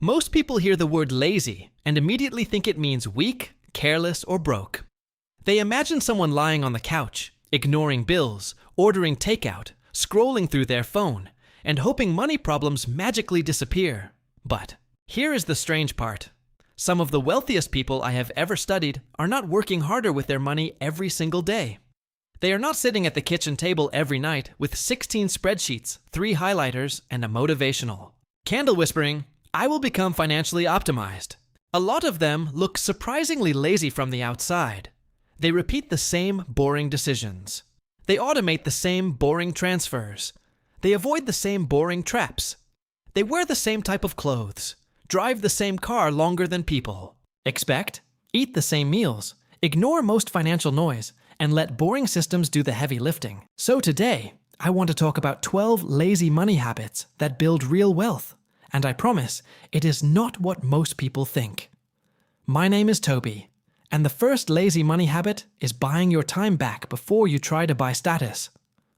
Most people hear the word lazy and immediately think it means weak, careless, or broke. They imagine someone lying on the couch, ignoring bills, ordering takeout, scrolling through their phone, and hoping money problems magically disappear. But here is the strange part. Some of the wealthiest people I have ever studied are not working harder with their money every single day. They are not sitting at the kitchen table every night with 16 spreadsheets, 3 highlighters, and a motivational candle whispering, "I will become financially optimized." A lot of them look surprisingly lazy from the outside. They repeat the same boring decisions. They automate the same boring transfers. They avoid the same boring traps. They wear the same type of clothes, drive the same car longer than people, eat the same meals, ignore most financial noise, and let boring systems do the heavy lifting. So today, I want to talk about 12 lazy money habits that build real wealth. And I promise, it is not what most people think. My name is Toby, and the first lazy money habit is buying your time back before you try to buy status.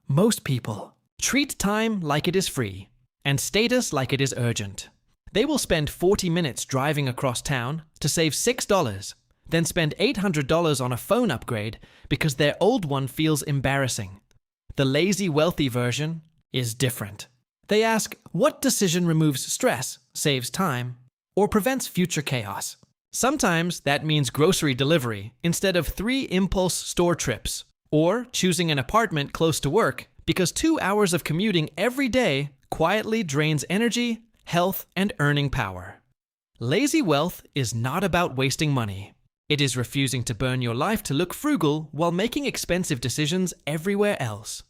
Most people treat time like it is free, and status like it is urgent. They will spend 40 minutes driving across town to save $6, then spend $800 on a phone upgrade because their old one feels embarrassing. The lazy wealthy version is different. They ask, what decision removes stress, saves time, or prevents future chaos? Sometimes that means grocery delivery instead of 3 impulse store trips, or choosing an apartment close to work because 2 hours of commuting every day quietly drains energy, health, and earning power. Lazy wealth is not about wasting money. It is refusing to burn your life to look frugal while making expensive decisions everywhere else.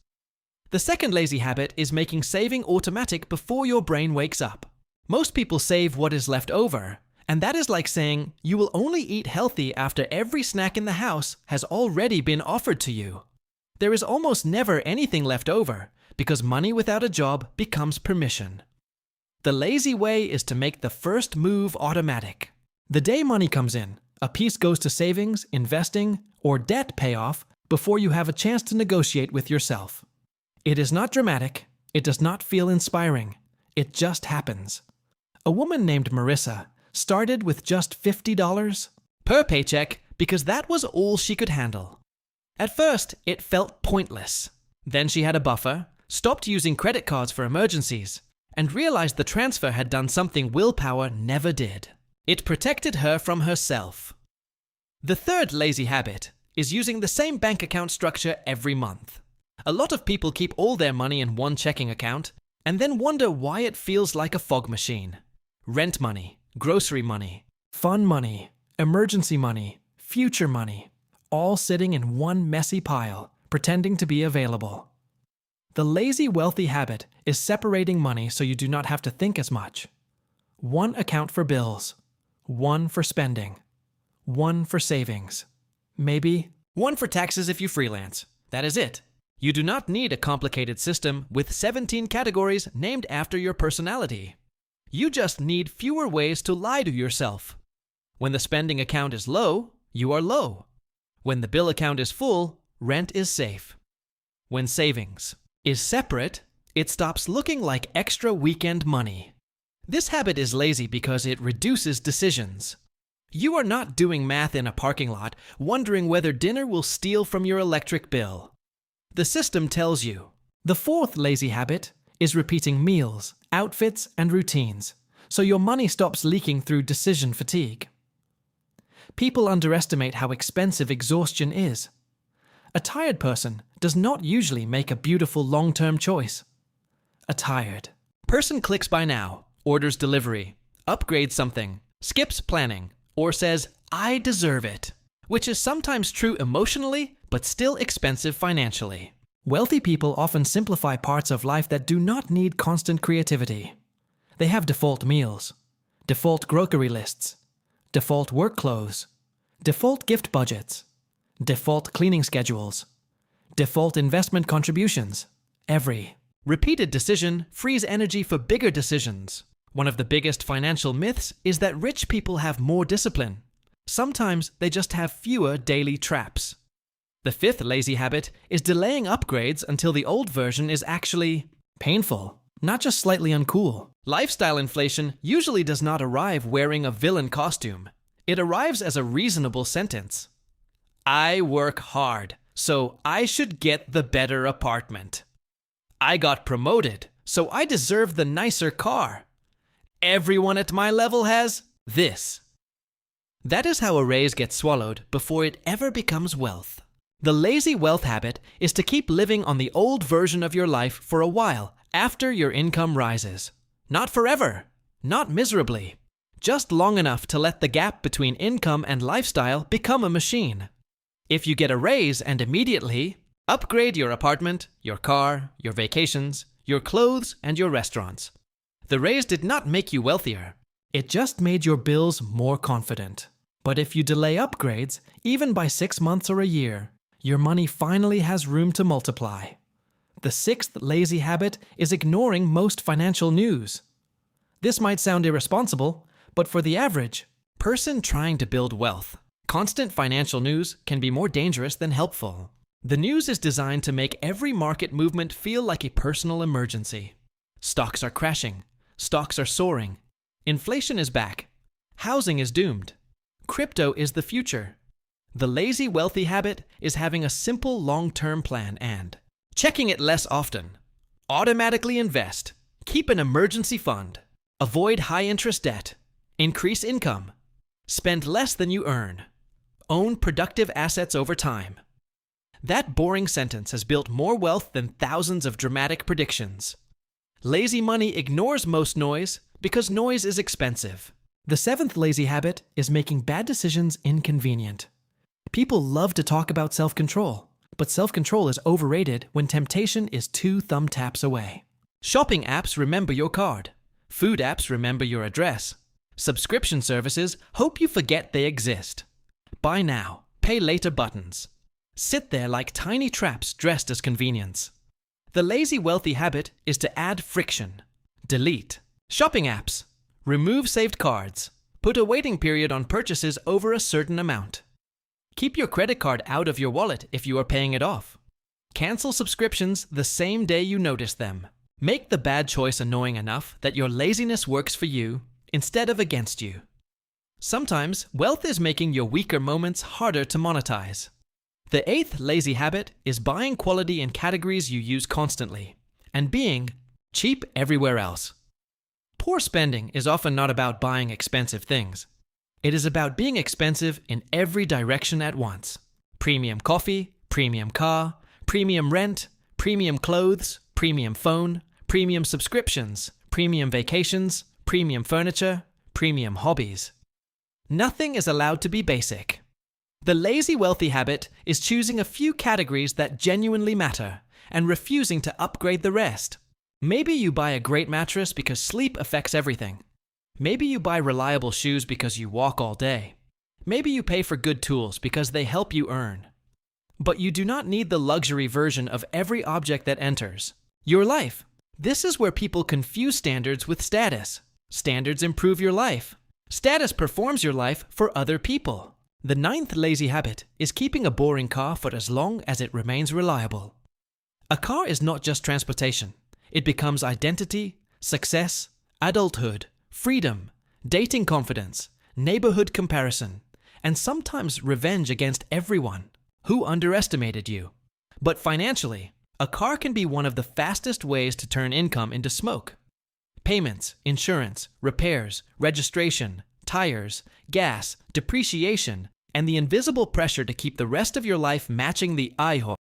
The second lazy habit is making saving automatic before your brain wakes up. Most people save what is left over, and that is like saying you will only eat healthy after every snack in the house has already been offered to you. There is almost never anything left over because money without a job becomes permission. The lazy way is to make the first move automatic. The day money comes in, a piece goes to savings, investing, or debt payoff before you have a chance to negotiate with yourself. It is not dramatic. It does not feel inspiring. It just happens. A woman named Marissa started with just $50 per paycheck because that was all she could handle. At first, it felt pointless. Then she had a buffer, stopped using credit cards for emergencies, and realized the transfer had done something willpower never did. It protected her from herself. The third lazy habit is using the same bank account structure every month. A lot of people keep all their money in one checking account and then wonder why it feels like a fog machine. Rent money, grocery money, fun money, emergency money, future money, all sitting in one messy pile, pretending to be available. The lazy wealthy habit is separating money so you do not have to think as much. One account for bills, one for spending, one for savings, maybe one for taxes if you freelance. That is it. You do not need a complicated system with 17 categories named after your personality. You just need fewer ways to lie to yourself. When the spending account is low, you are low. When the bill account is full, rent is safe. When savings is separate, it stops looking like extra weekend money. This habit is lazy because it reduces decisions. You are not doing math in a parking lot, wondering whether dinner will steal from your electric bill. The system tells you. The fourth lazy habit is repeating meals, outfits, and routines, so your money stops leaking through decision fatigue. People underestimate how expensive exhaustion is. A tired person does not usually make a beautiful long-term choice. A tired person clicks buy now, orders delivery, upgrades something, skips planning, or says, "I deserve it," which is sometimes true emotionally, but still expensive financially. Wealthy people often simplify parts of life that do not need constant creativity. They have default meals, default grocery lists, default work clothes, default gift budgets, default cleaning schedules, default investment contributions. Every repeated decision frees energy for bigger decisions. One of the biggest financial myths is that rich people have more discipline. Sometimes they just have fewer daily traps. The fifth lazy habit is delaying upgrades until the old version is actually painful, not just slightly uncool. Lifestyle inflation usually does not arrive wearing a villain costume. It arrives as a reasonable sentence. I work hard, so I should get the better apartment. I got promoted, so I deserve the nicer car. Everyone at my level has this. That is how a raise gets swallowed before it ever becomes wealth. The lazy wealth habit is to keep living on the old version of your life for a while after your income rises. Not forever, not miserably, just long enough to let the gap between income and lifestyle become a machine. If you get a raise and immediately upgrade your apartment, your car, your vacations, your clothes, and your restaurants. The raise did not make you wealthier. It just made your bills more confident. But if you delay upgrades, even by 6 months or a year, your money finally has room to multiply. The sixth lazy habit is ignoring most financial news. This might sound irresponsible, but for the average person trying to build wealth, constant financial news can be more dangerous than helpful. The news is designed to make every market movement feel like a personal emergency. Stocks are crashing. Stocks are soaring. Inflation is back. Housing is doomed. Crypto is the future. The lazy wealthy habit is having a simple long-term plan and checking it less often. Automatically invest. Keep an emergency fund. Avoid high-interest debt. Increase income. Spend less than you earn. Own productive assets over time. That boring sentence has built more wealth than thousands of dramatic predictions. Lazy money ignores most noise because noise is expensive. The seventh lazy habit is making bad decisions inconvenient. People love to talk about self-control, but self-control is overrated when temptation is 2 thumb taps away. Shopping apps remember your card. Food apps remember your address. Subscription services hope you forget they exist. Buy now, pay later buttons sit there like tiny traps dressed as convenience. The lazy wealthy habit is to add friction. Delete shopping apps. Remove saved cards. Put a waiting period on purchases over a certain amount. Keep your credit card out of your wallet if you are paying it off. Cancel subscriptions the same day you notice them. Make the bad choice annoying enough that your laziness works for you instead of against you. Sometimes, wealth is making your weaker moments harder to monetize. The eighth lazy habit is buying quality in categories you use constantly and being cheap everywhere else. Poor spending is often not about buying expensive things. It is about being expensive in every direction at once. Premium coffee, premium car, premium rent, premium clothes, premium phone, premium subscriptions, premium vacations, premium furniture, premium hobbies. Nothing is allowed to be basic. The lazy wealthy habit is choosing a few categories that genuinely matter and refusing to upgrade the rest. Maybe you buy a great mattress because sleep affects everything. Maybe you buy reliable shoes because you walk all day. Maybe you pay for good tools because they help you earn. But you do not need the luxury version of every object that enters your life. This is where people confuse standards with status. Standards improve your life. Status performs your life for other people. The ninth lazy habit is keeping a boring car for as long as it remains reliable. A car is not just transportation. It becomes identity, success, adulthood, freedom, dating confidence, neighborhood comparison, and sometimes revenge against everyone who underestimated you. But financially, a car can be one of the fastest ways to turn income into smoke. Payments, insurance, repairs, registration, tires, gas, depreciation, and the invisible pressure to keep the rest of your life matching the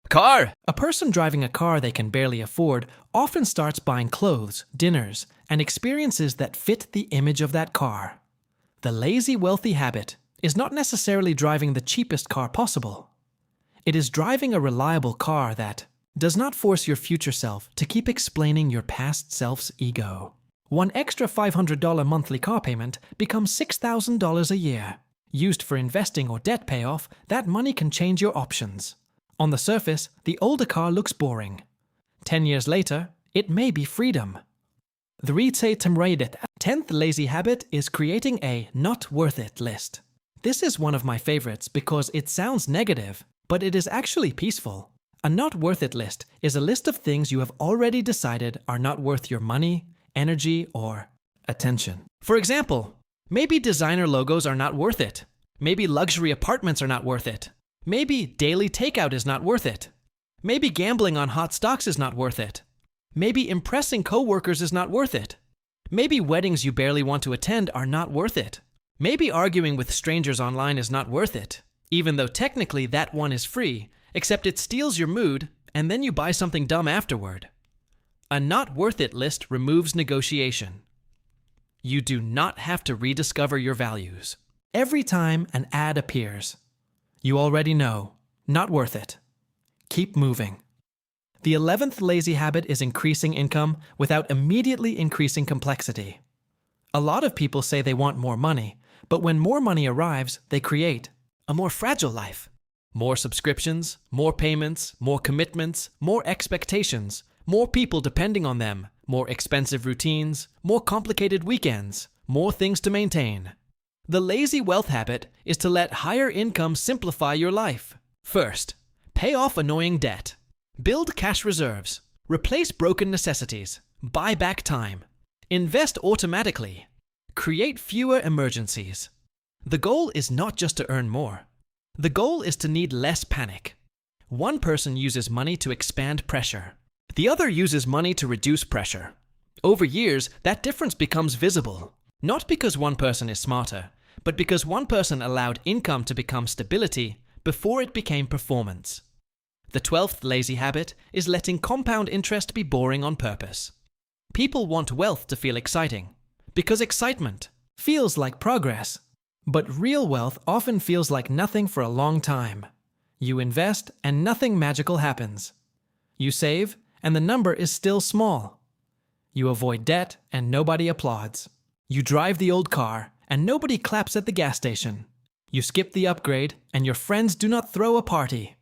car. A person driving a car they can barely afford often starts buying clothes, dinners, and experiences that fit the image of that car. The lazy wealthy habit is not necessarily driving the cheapest car possible. It is driving a reliable car that does not force your future self to keep explaining your past self's ego. One extra $500 monthly car payment becomes $6,000 a year. Used for investing or debt payoff, that money can change your options. On the surface, the older car looks boring. 10 years later, it may be freedom. The 10th lazy habit is creating a not worth it list. This is one of my favorites because it sounds negative, but it is actually peaceful. A not worth it list is a list of things you have already decided are not worth your money, energy, or attention. For example, maybe designer logos are not worth it. Maybe luxury apartments are not worth it. Maybe daily takeout is not worth it. Maybe gambling on hot stocks is not worth it. Maybe impressing coworkers is not worth it. Maybe weddings you barely want to attend are not worth it. Maybe arguing with strangers online is not worth it, even though technically that one is free, except it steals your mood and then you buy something dumb afterward. A not worth it list removes negotiation. You do not have to rediscover your values. Every time an ad appears, you already know, not worth it. Keep moving. The 11th lazy habit is increasing income without immediately increasing complexity. A lot of people say they want more money, but when more money arrives, they create a more fragile life. More subscriptions, more payments, more commitments, more expectations, more people depending on them, more expensive routines, more complicated weekends, more things to maintain. The lazy wealth habit is to let higher income simplify your life. First, pay off annoying debt. Build cash reserves. Replace broken necessities. Buy back time. Invest automatically. Create fewer emergencies. The goal is not just to earn more. The goal is to need less panic. One person uses money to expand pressure. The other uses money to reduce pressure. Over years, that difference becomes visible. Not because one person is smarter, but because one person allowed income to become stability before it became performance. The 12th lazy habit is letting compound interest be boring on purpose. People want wealth to feel exciting, because excitement feels like progress. But real wealth often feels like nothing for a long time. You invest and nothing magical happens. You save and the number is still small. You avoid debt and nobody applauds. You drive the old car and nobody claps at the gas station. You skip the upgrade and your friends do not throw a party.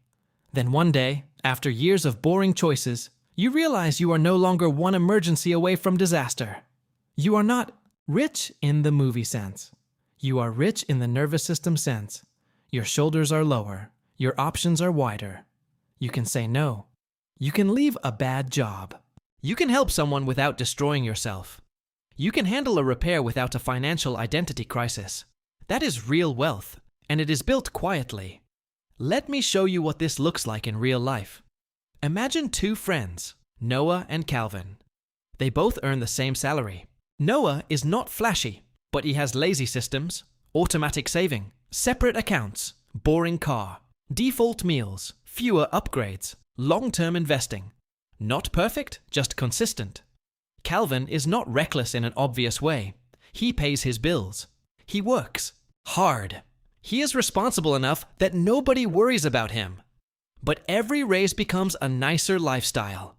Then one day, after years of boring choices, you realize you are no longer one emergency away from disaster. You are not rich in the movie sense. You are rich in the nervous system sense. Your shoulders are lower. Your options are wider. You can say no. You can leave a bad job. You can help someone without destroying yourself. You can handle a repair without a financial identity crisis. That is real wealth, and it is built quietly. Let me show you what this looks like in real life. Imagine two friends, Noah and Calvin. They both earn the same salary. Noah is not flashy, but he has lazy systems, automatic saving, separate accounts, boring car, default meals, fewer upgrades, long-term investing. Not perfect, just consistent. Calvin is not reckless in an obvious way. He pays his bills. He works hard. He is responsible enough that nobody worries about him. But every raise becomes a nicer lifestyle.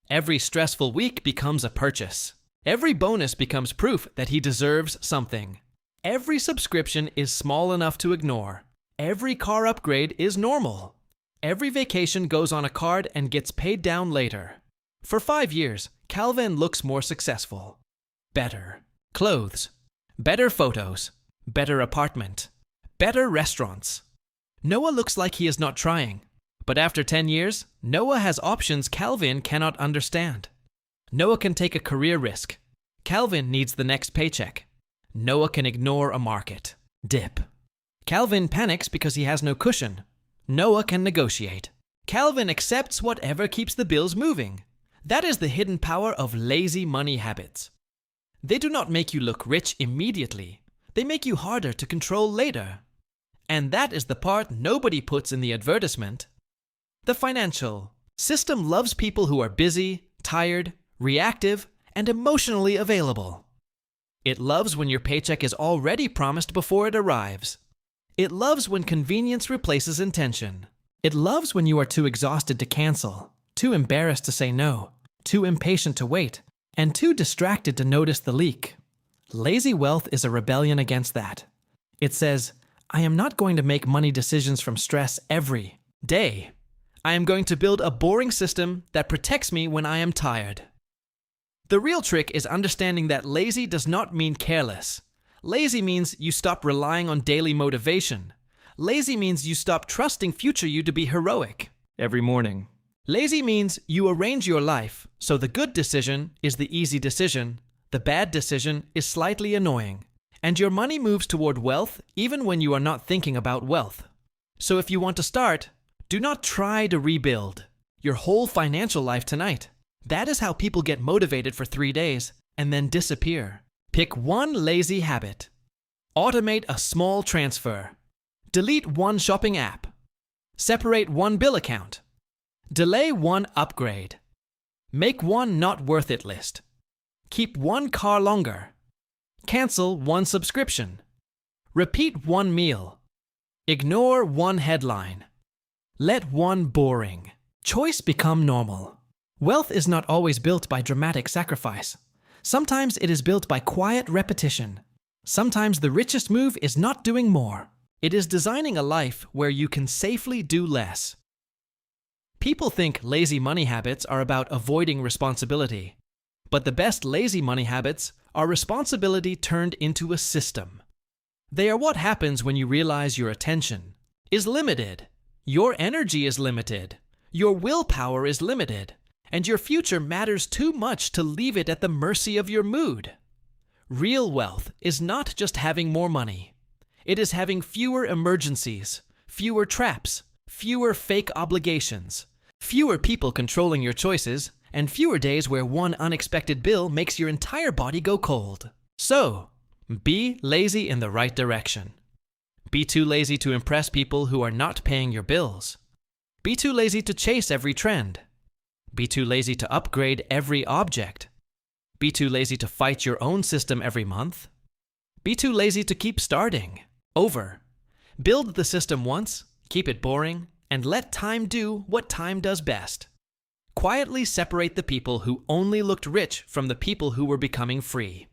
Every stressful week becomes a purchase. Every bonus becomes proof that he deserves something. Every subscription is small enough to ignore. Every car upgrade is normal. Every vacation goes on a card and gets paid down later. For 5 years, Calvin looks more successful. Better clothes, better photos, better apartment, better restaurants. Noah looks like he is not trying. But after 10 years, Noah has options Calvin cannot understand. Noah can take a career risk. Calvin needs the next paycheck. Noah can ignore a market dip. Calvin panics because he has no cushion. Noah can negotiate. Calvin accepts whatever keeps the bills moving. That is the hidden power of lazy money habits. They do not make you look rich immediately. They make you harder to control later. And that is the part nobody puts in the advertisement. The financial system loves people who are busy, tired, reactive, and emotionally available. It loves when your paycheck is already promised before it arrives. It loves when convenience replaces intention. It loves when you are too exhausted to cancel, too embarrassed to say no, too impatient to wait, and too distracted to notice the leak. Lazy wealth is a rebellion against that. It says, I am not going to make money decisions from stress every day. I am going to build a boring system that protects me when I am tired. The real trick is understanding that lazy does not mean careless. Lazy means you stop relying on daily motivation. Lazy means you stop trusting future you to be heroic every morning. Lazy means you arrange your life so the good decision is the easy decision, The bad decision is slightly annoying, and your money moves toward wealth even when you are not thinking about wealth. So if you want to start, do not try to rebuild your whole financial life tonight. That is how people get motivated for 3 days and then disappear. Pick one lazy habit. Automate a small transfer. Delete one shopping app. Separate one bill account. Delay one upgrade. Make one not worth it list. Keep one car longer. Cancel one subscription. Repeat one meal. Ignore one headline. Let one boring choice become normal. Wealth is not always built by dramatic sacrifice. Sometimes it is built by quiet repetition. Sometimes the richest move is not doing more. It is designing a life where you can safely do less. People think lazy money habits are about avoiding responsibility. But the best lazy money habits are responsibility turned into a system. They are what happens when you realize your attention is limited, your energy is limited, your willpower is limited, and your future matters too much to leave it at the mercy of your mood. Real wealth is not just having more money. It is having fewer emergencies, fewer traps, fewer fake obligations, fewer people controlling your choices, and fewer days where one unexpected bill makes your entire body go cold. So, be lazy in the right direction. Be too lazy to impress people who are not paying your bills. Be too lazy to chase every trend. Be too lazy to upgrade every object. Be too lazy to fight your own system every month. Be too lazy to keep starting over. Build the system once, keep it boring, and let time do what time does best. Quietly separate the people who only looked rich from the people who were becoming free.